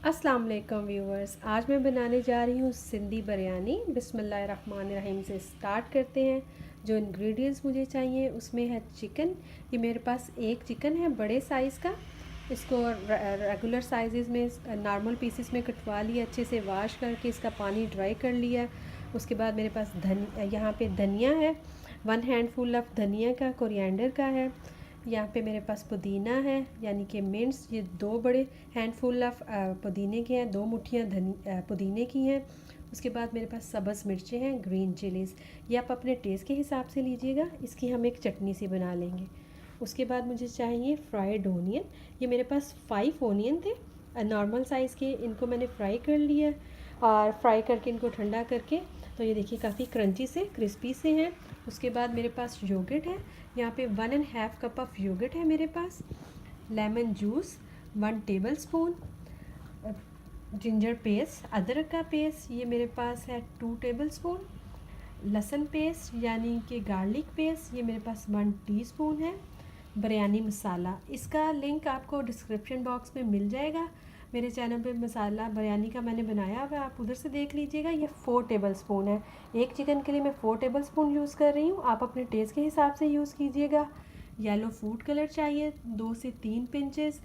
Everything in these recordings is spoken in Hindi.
अस्सलाम वालेकुम व्यूवर्स। आज मैं बनाने जा रही हूँ सिंधी बिरयानी। बिस्मिल्लाहिर्रहमानिर्रहीम से स्टार्ट करते हैं। जो इंग्रेडिएंट्स मुझे चाहिए उसमें है चिकन। ये मेरे पास एक चिकन है बड़े साइज़ का। इसको रेगुलर साइज़ में नॉर्मल पीसेस में कटवा लिया, अच्छे से वॉश करके इसका पानी ड्राई कर लिया। उसके बाद मेरे पास यहाँ पे धनिया है, 1 हैंडफुल ऑफ धनिया का, कोरिएंडर का है। यहाँ पे मेरे पास पुदीना है यानी कि मिंट्स, ये 2 बड़े हैंडफुल ऑफ पुदीने के हैं, 2 मुट्ठियाँ पुदीने की हैं। उसके बाद मेरे पास सब्ज़ मिर्चें हैं, ग्रीन चिलीज़। ये आप अपने टेस्ट के हिसाब से लीजिएगा। इसकी हम एक चटनी सी बना लेंगे। उसके बाद मुझे चाहिए फ्राइड ओनियन। ये मेरे पास 5 ओनियन थे नॉर्मल साइज़ के, इनको मैंने फ्राई कर लिया और फ्राई करके इनको ठंडा करके, तो ये देखिए काफ़ी क्रंची से क्रिस्पी से हैं। उसके बाद मेरे पास योगर्ट है, यहाँ पे 1.5 कप ऑफ योगर्ट है मेरे पास। Lemon juice 1 tablespoon. Ginger paste, अदरक का पेस्ट, ये मेरे पास है 2 टेबल स्पून। लहसुन पेस्ट यानी कि गार्लिक पेस्ट, ये मेरे पास 1 टीस्पून है। बिरयानी मसाला, इसका लिंक आपको डिस्क्रिप्शन बॉक्स में मिल जाएगा। मेरे चैनल पे मसाला बिरयानी का मैंने बनाया हुआ है, आप उधर से देख लीजिएगा। ये 4 टेबल स्पून है। एक चिकन के लिए मैं 4 टेबल स्पून यूज़ कर रही हूँ, आप अपने टेस्ट के हिसाब से यूज़ कीजिएगा। येलो फूड कलर चाहिए 2 से 3 पिंचेस।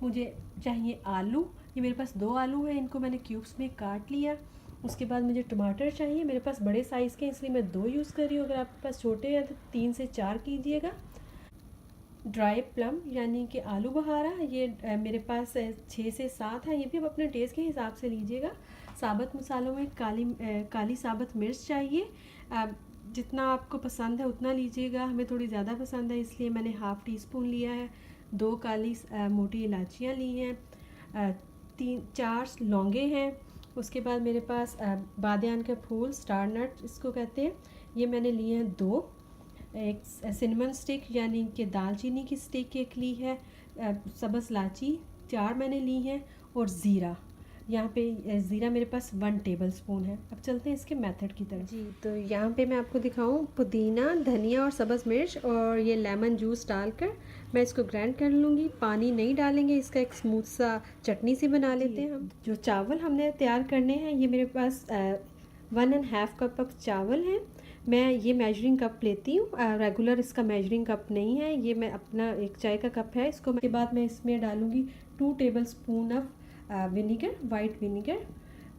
मुझे चाहिए आलू, ये मेरे पास 2 आलू हैं, इनको मैंने क्यूब्स में काट लिया। उसके बाद मुझे टमाटर चाहिए, मेरे पास बड़े साइज़ के इसलिए मैं 2 यूज़ कर रही हूँ, अगर आपके पास छोटे हैं तो 3 से 4 कीजिएगा। ड्राई प्लम यानी कि आलू बहारा, ये मेरे पास 6 से 7 है, ये भी आप अपने टेस्ट के हिसाब से लीजिएगा। साबुत मसालों में काली साबुत मिर्च चाहिए, जितना आपको पसंद है उतना लीजिएगा। हमें थोड़ी ज़्यादा पसंद है इसलिए मैंने हाफ़ टी स्पून लिया है। 2 काली मोटी इलायचियाँ ली हैं, 3-4 लौंगे हैं। उसके बाद मेरे पास बादियान के फूल, स्टार नट इसको कहते हैं, ये मैंने लिए हैं 2। एक सिनेमन स्टिक यानी कि दालचीनी की स्टिक एक ली है। सब्ज़ इलायची 4 मैंने ली हैं। और ज़ीरा, यहाँ पे ज़ीरा मेरे पास 1 टेबल स्पून है। अब चलते हैं इसके मेथड की तरफ। जी, तो यहाँ पे मैं आपको दिखाऊँ, पुदीना, धनिया और सब्ज़ मिर्च और ये लेमन जूस डालकर मैं इसको ग्राइंड कर लूँगी। पानी नहीं डालेंगे, इसका एक स्मूथ सा चटनी सी बना लेते हैं हम। जो चावल हमने तैयार करने हैं, ये मेरे पास 1.5 कप ऑफ चावल हैं। मैं ये मेजरिंग कप लेती हूँ, रेगुलर इसका मेजरिंग कप नहीं है, ये मैं अपना एक चाय का कप है। इसको के बाद मैं इसमें डालूँगी 2 table spoon of vinegar, white vinegar.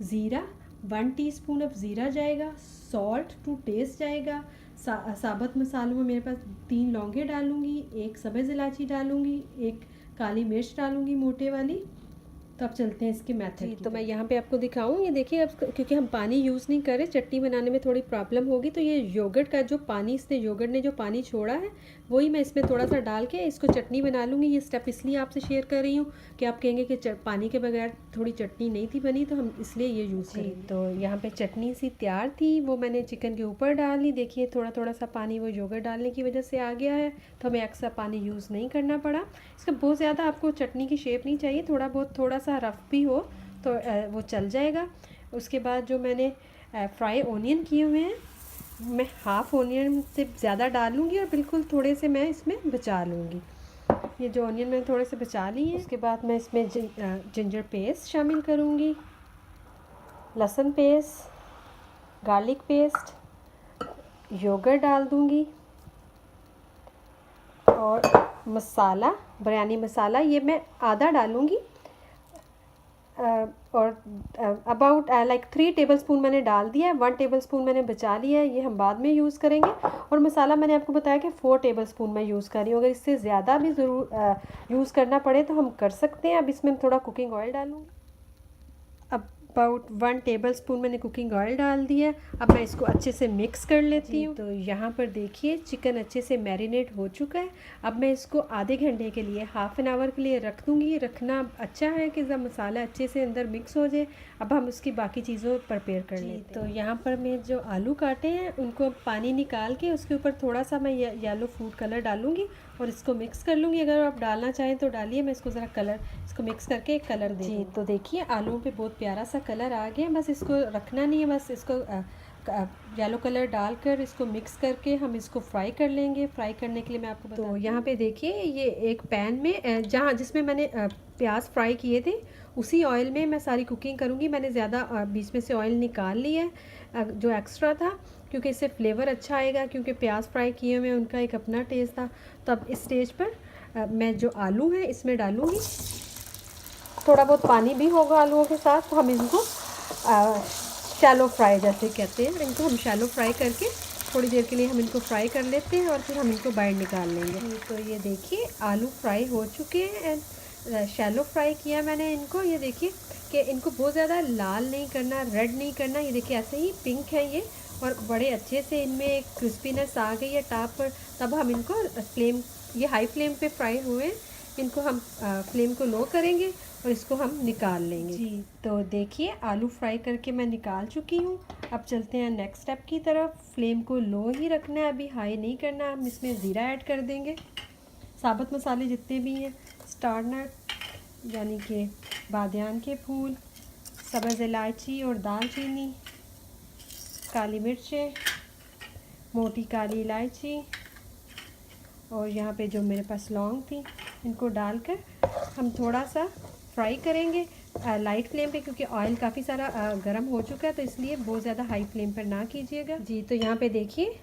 ज़ीरा 1 टीस्पून ऑफ ज़ीरा जाएगा। सॉल्ट टू टेस्ट जाएगा। साबुत मसालों में मेरे पास 3 लौंगे डालूँगी, 1 सब्ज़ इलायची डालूँगी, 1 काली मिर्च डालूँगी मोटे वाली। तो अब चलते हैं इसके मेथड। तो मैं यहाँ पे आपको दिखाऊँ, ये देखिए अब क्योंकि हम पानी यूज़ नहीं कर रहे, चटनी बनाने में थोड़ी प्रॉब्लम होगी, तो ये योगर्ट का जो पानी, इसने योगर्ट ने जो पानी छोड़ा है वही मैं इसमें थोड़ा सा डाल के इसको चटनी बना लूँगी। ये स्टेप इसलिए आपसे शेयर कर रही हूँ कि आप कहेंगे कि पानी के बगैर थोड़ी चटनी नहीं थी बनी, तो हम इसलिए ये यूज़ करेंगे। तो यहाँ पर चटनी सी तैयार थी, वो मैंने चिकन के ऊपर डाल ली। देखिए थोड़ा थोड़ा सा पानी वो योगर्ट डालने की वजह से आ गया है, तो हमें एक्स्ट्रा पानी यूज़ नहीं करना पड़ा। इसका बहुत ज़्यादा आपको चटनी की शेप नहीं चाहिए, थोड़ा सा रफ़ भी हो तो वो चल जाएगा। उसके बाद जो मैंने फ्राई ओनियन किए हुए हैं, मैं हाफ़ ओनियन से ज़्यादा डालूँगी और बिल्कुल थोड़े से मैं इसमें बचा लूँगी। ये जो ओनियन मैंने थोड़े से बचा लिए हैं। उसके बाद मैं इसमें जिंजर पेस्ट शामिल करूँगी, लहसुन पेस्ट, गार्लिक पेस्ट, योगर्ट डाल दूँगी और मसाला, बिरयानी मसाला, ये मैं आधा डालूँगी और अबाउट लाइक 3 टेबल स्पून मैंने डाल दिया है। 1 टेबल स्पून मैंने बचा लिया है, ये हम बाद में यूज़ करेंगे। और मसाला मैंने आपको बताया कि 4 टेबल स्पून मैं यूज़ कर रही हूँ, अगर इससे ज़्यादा भी ज़रूर यूज़ करना पड़े तो हम कर सकते हैं। अब इसमें थोड़ा कुकिंग ऑयल डालूँगी, अबाउट 1 टेबल स्पून मैंने कुकिंग ऑयल डाल दिया। अब मैं इसको अच्छे से मिक्स कर लेती हूँ। तो यहाँ पर देखिए चिकन अच्छे से मैरिनेट हो चुका है। अब मैं इसको आधे घंटे के लिए, हाफ़ एन आवर के लिए रख दूँगी। रखना अच्छा है कि जब मसाला अच्छे से अंदर मिक्स हो जाए। अब हम उसकी बाकी चीज़ों प्रिपेयर कर लेते हैं। तो यहाँ पर मैं जो आलू काटे हैं उनको पानी निकाल के उसके ऊपर थोड़ा सा मैं येलो फूड कलर डालूँगी और इसको मिक्स कर लूँगी। अगर आप डालना चाहें तो डालिए, मैं इसको ज़रा इसको मिक्स करके एक कलर दे। जी, तो देखिए आलू पे बहुत प्यारा सा कलर आ गया। बस इसको रखना नहीं है, बस इसको येलो कलर डालकर इसको मिक्स करके हम इसको फ्राई कर लेंगे। फ्राई करने के लिए मैं आपको तो यहाँ पे देखिए ये एक पैन में जिसमें मैंने प्याज फ्राई किए थे उसी ऑयल में मैं सारी कुकिंग करूँगी। मैंने ज़्यादा बीच में से ऑयल निकाल लिया है जो एक्स्ट्रा था, क्योंकि इससे फ्लेवर अच्छा आएगा, क्योंकि प्याज फ्राई किए हुए उनका एक अपना टेस्ट था। तो अब इस स्टेज पर मैं जो आलू है इसमें डालूँगी। थोड़ा बहुत पानी भी होगा आलूओं के साथ। तो हम इनको शैलो फ्राई जैसे कहते हैं, इनको हम शैलो फ्राई करके थोड़ी देर के लिए हम इनको फ्राई कर लेते हैं और फिर हम इनको बाहर निकाल लेंगे। तो ये देखिए आलू फ्राई हो चुके हैं, शैलो फ्राई किया मैंने इनको। ये देखिए कि इनको बहुत ज़्यादा लाल नहीं करना, रेड नहीं करना। ये देखिए ऐसे ही पिंक है ये, और बड़े अच्छे से इनमें एक क्रिस्पीनेस आ गई है टॉप पर। तब हम इनको ये हाई फ्लेम पे फ्राई हुए, इनको हम फ्लेम को लो करेंगे और इसको हम निकाल लेंगे। जी तो देखिए आलू फ्राई करके मैं निकाल चुकी हूँ। अब चलते हैं नेक्स्ट स्टेप की तरफ। फ्लेम को लो ही रखना है, अभी हाई नहीं करना। हम इसमें ज़ीरा ऐड कर देंगे, साबुत मसाले जितने भी हैं, स्टार नट यानी कि बादियान के फूल, सब्ज़ इलायची और दालचीनी, काली मिर्चें, मोटी काली इलायची, और यहाँ पे जो मेरे पास लौंग थी, इनको डालकर हम थोड़ा सा फ्राई करेंगे लाइट फ्लेम पे, क्योंकि ऑयल काफ़ी सारा गर्म हो चुका है, तो इसलिए बहुत ज़्यादा हाई फ्लेम पर ना कीजिएगा। जी तो यहाँ पे देखिए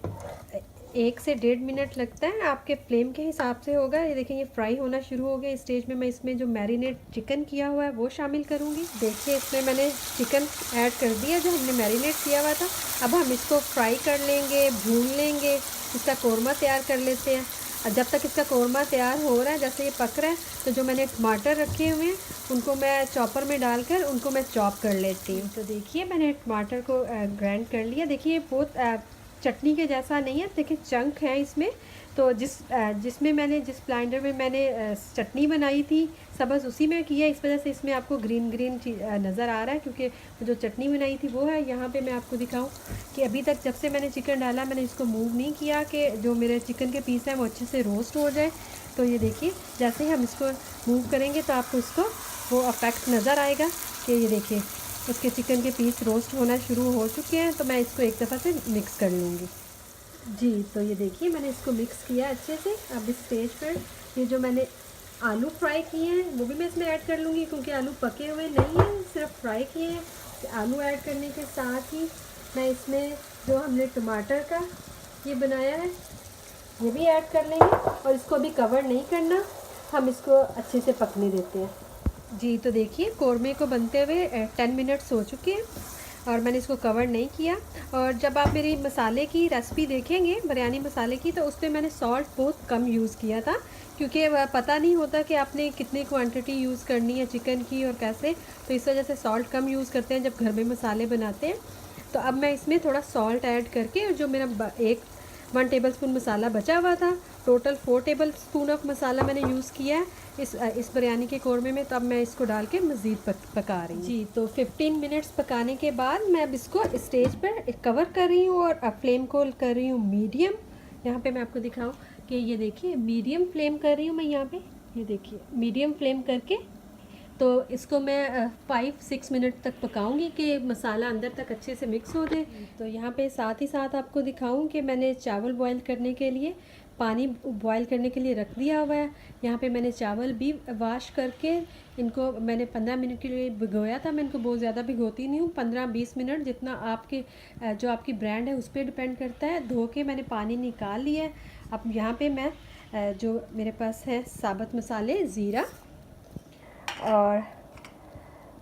1 से 1.5 मिनट लगता है, आपके फ्लेम के हिसाब से होगा। ये देखिए ये फ्राई होना शुरू हो गया। इस स्टेज में मैं इसमें जो मैरिनेट चिकन किया हुआ है वो शामिल करूँगी। देखिए इसमें मैंने चिकन ऐड कर दिया जो हमने मैरिनेट किया हुआ था। अब हम इसको फ्राई कर लेंगे, भून लेंगे, इसका कौरमा तैयार कर लेते हैं। जब तक इसका कौरमा तैयार हो रहा है, जैसे ये पक रहा है, तो जो मैंने टमाटर रखे हुए हैं उनको मैं चॉपर में डालकर उनको मैं चॉप कर लेती हूँ। तो देखिए मैंने टमाटर को ग्राइंड कर लिया। देखिए बहुत चटनी के जैसा नहीं है, देखिए चंक है इसमें। तो जिस ब्लेंडर में मैंने चटनी बनाई थी सब्ज़, उसी में किया। इस वजह से इसमें आपको ग्रीन ग्रीन नज़र आ रहा है, क्योंकि जो चटनी बनाई थी वो है। यहाँ पे मैं आपको दिखाऊं कि अभी तक जब से मैंने चिकन डाला मैंने इसको मूव नहीं किया कि जो मेरे चिकन के पीस हैं वो अच्छे से रोस्ट हो जाए। तो ये देखिए जैसे ही हम इसको मूव करेंगे तो आपको इसको वो इफेक्ट नज़र आएगा कि ये देखिए उसके चिकन के पीस रोस्ट होना शुरू हो चुके हैं। तो मैं इसको एक दफ़ा से मिक्स कर लूँगी। जी तो ये देखिए मैंने इसको मिक्स किया अच्छे से। अब इस स्टेज पर ये जो मैंने आलू फ्राई किए हैं वो भी मैं इसमें ऐड कर लूँगी, क्योंकि आलू पके हुए नहीं हैं, सिर्फ फ्राई किए हैं। तो आलू ऐड करने के साथ ही मैं इसमें जो हमने टमाटर का ये बनाया है ये भी ऐड कर लेंगे, और इसको भी कवर नहीं करना, हम इसको अच्छे से पकने देते हैं। जी तो देखिए कौरमे को बनते हुए 10 मिनट्स हो चुके हैं और मैंने इसको कवर नहीं किया। और जब आप मेरी मसाले की रेसिपी देखेंगे बिरयानी मसाले की, तो उसमें मैंने सॉल्ट बहुत कम यूज़ किया था, क्योंकि पता नहीं होता कि आपने कितनी क्वांटिटी यूज़ करनी है चिकन की और कैसे। तो इस वजह से सॉल्ट कम यूज़ करते हैं जब घर में मसाले बनाते हैं। तो अब मैं इसमें थोड़ा सॉल्ट ऐड करके, जो मेरा 1 टेबलस्पून मसाला बचा हुआ था, टोटल 4 टेबलस्पून ऑफ मसाला मैंने यूज़ किया है इस बिरयानी के कौरमे में। तो अब मैं इसको डाल के मज़ीद पका रही हूँ। जी तो 15 मिनट्स पकाने के बाद मैं अब इसको स्टेज पर कवर कर रही हूँ और फ्लेम को कर रही हूँ मीडियम। यहाँ पे मैं आपको दिखाऊँ कि ये देखिए मीडियम फ्लेम कर रही हूँ मैं यहाँ पे, ये देखिए मीडियम फ्लेम करके। तो इसको मैं 5-6 मिनट तक पकाऊंगी कि मसाला अंदर तक अच्छे से मिक्स हो जाए। तो यहाँ पे साथ ही साथ आपको दिखाऊं कि मैंने चावल बॉईल करने के लिए पानी बॉईल करने के लिए रख दिया हुआ है। यहाँ पे मैंने चावल भी वॉश करके इनको मैंने 15 मिनट के लिए भिगोया था। मैं इनको बहुत ज़्यादा भिगोती नहीं हूँ, 15-20 मिनट जितना जो आपकी ब्रांड है उस पर डिपेंड करता है। धो के मैंने पानी निकाल लिया है। अब यहाँ पे मैं जो मेरे पास है साबुत मसाले, ज़ीरा और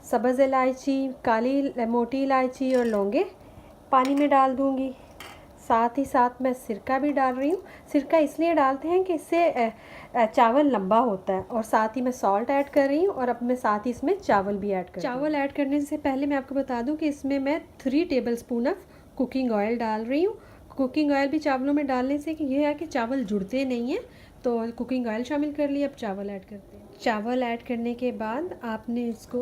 सब्ज़ इलायची, काली मोटी इलायची और लौंगे पानी में डाल दूँगी। साथ ही साथ मैं सिरका भी डाल रही हूँ। सिरका इसलिए डालते हैं कि इससे चावल लंबा होता है। और साथ ही मैं सॉल्ट ऐड कर रही हूँ, और अब मैं साथ ही इसमें चावल भी ऐड कर रही हूँ। चावल ऐड करने से पहले मैं आपको बता दूँ कि इसमें मैं 3 टेबलस्पून ऑफ कुकिंग ऑयल डाल रही हूँ। कुकिंग ऑयल भी चावलों में डालने से कि ये है कि चावल जुड़ते नहीं हैं, तो कुकिंग ऑयल शामिल कर लिया। अब चावल ऐड करते हैं। चावल ऐड करने के बाद आपने इसको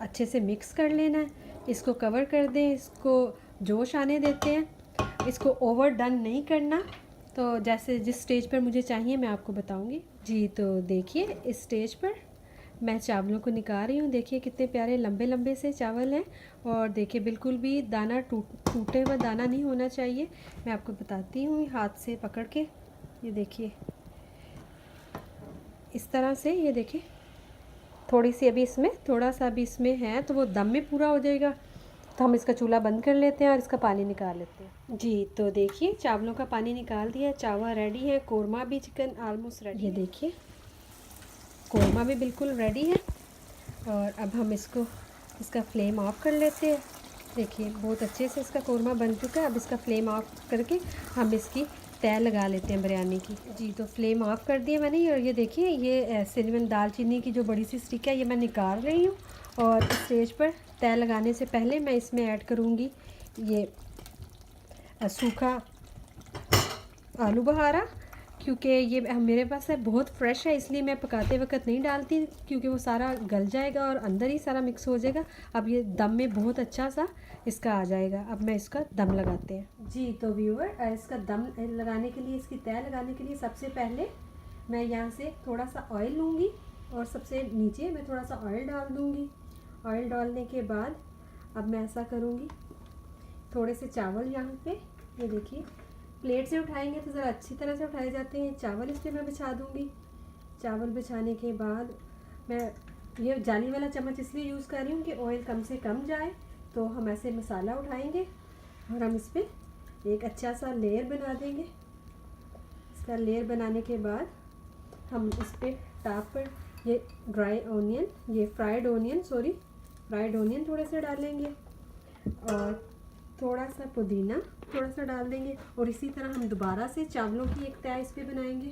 अच्छे से मिक्स कर लेना है। इसको कवर कर दें, इसको जोश आने देते हैं, इसको ओवर डन नहीं करना। तो जैसे जिस स्टेज पर मुझे चाहिए मैं आपको बताऊंगी। जी तो देखिए इस स्टेज पर मैं चावलों को निकाल रही हूँ। देखिए कितने प्यारे लंबे लंबे से चावल हैं और देखिए बिल्कुल भी दाना टूटे हुआ दाना नहीं होना चाहिए। मैं आपको बताती हूँ हाथ से पकड़ के, ये देखिए इस तरह से। ये देखिए थोड़ी सी अभी इसमें थोड़ा सा अभी इसमें है तो वो दम में पूरा हो जाएगा। तो हम इसका चूल्हा बंद कर लेते हैं और इसका पानी निकाल लेते हैं। जी तो देखिए चावलों का पानी निकाल दिया, चावल रेडी है, कोरमा भी चिकन ऑलमोस्ट रेडी। ये देखिए कोरमा भी बिल्कुल रेडी है और अब हम इसका फ्लेम ऑफ कर लेते हैं। देखिए बहुत अच्छे से इसका कोरमा बन चुका है। अब इसका फ्लेम ऑफ करके हम इसकी तय लगा लेते हैं बिरयानी की। जी तो फ्लेम ऑफ कर दिया मैंने और ये देखिए ये सिनेमन दालचीनी की जो बड़ी सी स्टिक है ये मैं निकाल रही हूँ। और इस स्टेज पर तय लगाने से पहले मैं इसमें ऐड करूँगी ये सूखा आलू बहारा, क्योंकि ये मेरे पास है बहुत फ्रेश है इसलिए मैं पकाते वक्त नहीं डालती, क्योंकि वो सारा गल जाएगा और अंदर ही सारा मिक्स हो जाएगा। अब ये दम में बहुत अच्छा सा इसका आ जाएगा। अब मैं इसका दम लगाते हैं। जी तो व्यूअर इसका दम लगाने के लिए, इसकी तय लगाने के लिए सबसे पहले मैं यहाँ से थोड़ा सा ऑयल लूँगी और सबसे नीचे मैं थोड़ा सा ऑयल डाल दूँगी। ऑयल डालने के बाद अब मैं ऐसा करूँगी, थोड़े से चावल यहाँ पे, ये देखिए प्लेट से उठाएंगे तो ज़रा अच्छी तरह से उठाए जाते हैं। चावल इस पर मैं बिछा दूँगी। चावल बिछाने के बाद मैं ये जाली वाला चम्मच इसलिए यूज़ कर रही हूँ कि ऑयल कम से कम जाए। तो हम ऐसे मसाला उठाएंगे और हम इस पर एक अच्छा सा लेयर बना देंगे। इसका लेयर बनाने के बाद हम इस पर टॉप पर ये फ्राइड ओनियन थोड़े से डालेंगे और थोड़ा सा पुदीना थोड़ा सा डाल देंगे। और इसी तरह हम दोबारा से चावलों की एक तय इस पर बनाएंगे।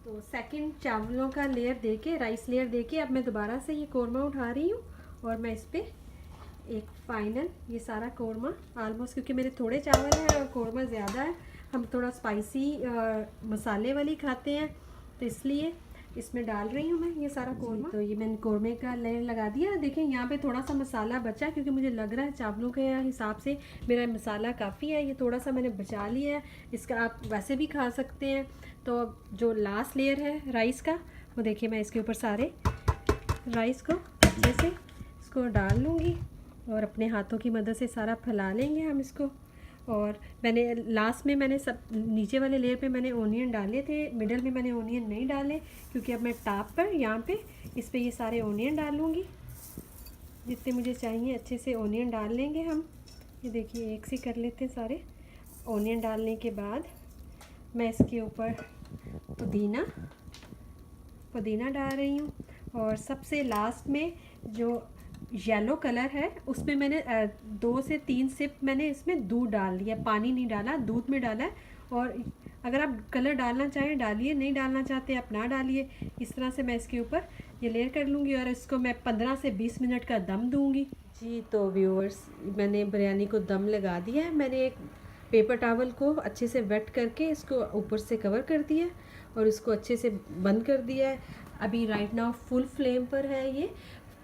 तो सेकंड चावलों का लेयर देके, राइस लेयर देके, अब मैं दोबारा से ये कोरमा उठा रही हूँ और मैं इस पर एक फाइनल ये सारा कोरमा ऑलमोस्ट, क्योंकि मेरे थोड़े चावल हैं और कोरमा ज़्यादा है, हम थोड़ा स्पाइसी मसाले वाली खाते हैं तो इसलिए इसमें डाल रही हूँ मैं ये सारा कोरमा। तो ये मैंने कोरमे का लेयर लगा दिया। देखिए यहाँ पे थोड़ा सा मसाला बचा, क्योंकि मुझे लग रहा है चावलों के हिसाब से मेरा मसाला काफ़ी है, ये थोड़ा सा मैंने बचा लिया है। इसका आप वैसे भी खा सकते हैं। तो जो लास्ट लेयर है राइस का, वो देखिए मैं इसके ऊपर सारे राइस को अच्छे से इसको डाल लूँगी और अपने हाथों की मदद से सारा फैला लेंगे हम इसको। और मैंने लास्ट में मैंने सब नीचे वाले लेयर पे मैंने ओनियन डाले थे, मिडल में मैंने ओनियन नहीं डाले, क्योंकि अब मैं टॉप पर यहाँ पे इस पे ये सारे ओनियन डालूँगी जितने मुझे चाहिए। अच्छे से ओनियन डाल लेंगे हम। ये देखिए एक सी कर लेते हैं सारे। ओनियन डालने के बाद मैं इसके ऊपर पुदीना डाल रही हूँ और सबसे लास्ट में जो येलो कलर है उसमें मैंने 2 से 3 सिप मैंने इसमें दूध डाल दिया, पानी नहीं डाला, दूध में डाला है। और अगर आप कलर डालना चाहें डालिए, नहीं डालना चाहते आप ना डालिए। इस तरह से मैं इसके ऊपर ये लेयर कर लूँगी और इसको मैं 15 से 20 मिनट का दम दूँगी। जी तो व्यूअर्स मैंने बिरयानी को दम लगा दिया है। मैंने एक पेपर टॉवल को अच्छे से वेट करके इसको ऊपर से कवर कर दिया और इसको अच्छे से बंद कर दिया है। अभी राइट नाउ फुल फ्लेम पर है ये।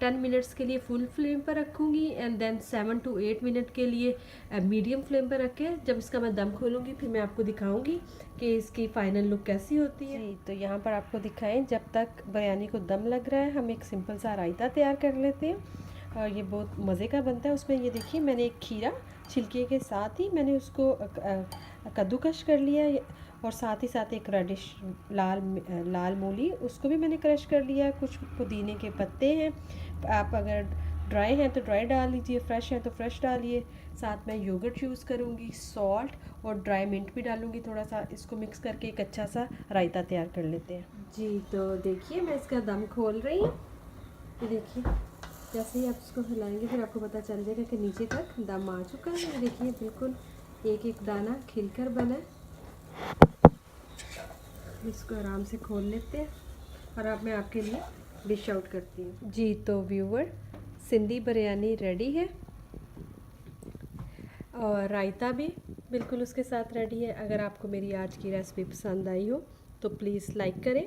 10 मिनट्स के लिए फुल फ्लेम पर रखूँगी एंड देन 7 to 8 मिनट के लिए मीडियम फ्लेम पर रख के जब इसका मैं दम खोलूँगी फिर मैं आपको दिखाऊँगी कि इसकी फ़ाइनल लुक कैसी होती है। जी तो यहाँ पर आपको दिखाएं, जब तक बिरयानी को दम लग रहा है हम एक सिंपल सा रायता तैयार कर लेते हैं और ये बहुत मज़े का बनता है। उसमें ये देखिए मैंने एक खीरा छिलके के साथ ही मैंने उसको कद्दूकश कर लिया और साथ ही साथ एक रेडिश लाल मूली उसको भी मैंने क्रश कर लिया है। कुछ पुदीने के पत्ते हैं, आप अगर ड्राई हैं तो ड्राई डाल लीजिए, फ्रेश है तो फ्रेश डालिए। साथ में योगर्ट यूज़ करूँगी, सॉल्ट और ड्राई मिंट भी डालूँगी थोड़ा सा। इसको मिक्स करके एक अच्छा सा रायता तैयार कर लेते हैं। जी तो देखिए मैं इसका दम खोल रही हूँ। ये देखिए जैसे ही आप इसको हिलाएंगे फिर आपको पता चल जाएगा कि नीचे तक दम आ चुका है। देखिए बिल्कुल एक एक दाना खिलकर बना है। इसको आराम से खोल लेते हैं और अब मैं आपके लिए डिश आउट करती हूँ। जी तो व्यूअर सिंधी बिरयानी रेडी है और रायता भी बिल्कुल उसके साथ रेडी है। अगर आपको मेरी आज की रेसिपी पसंद आई हो तो प्लीज़ लाइक करें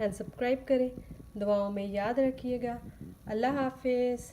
एंड सब्सक्राइब करें। दुआओं में याद रखिएगा। अल्लाह हाफिज़।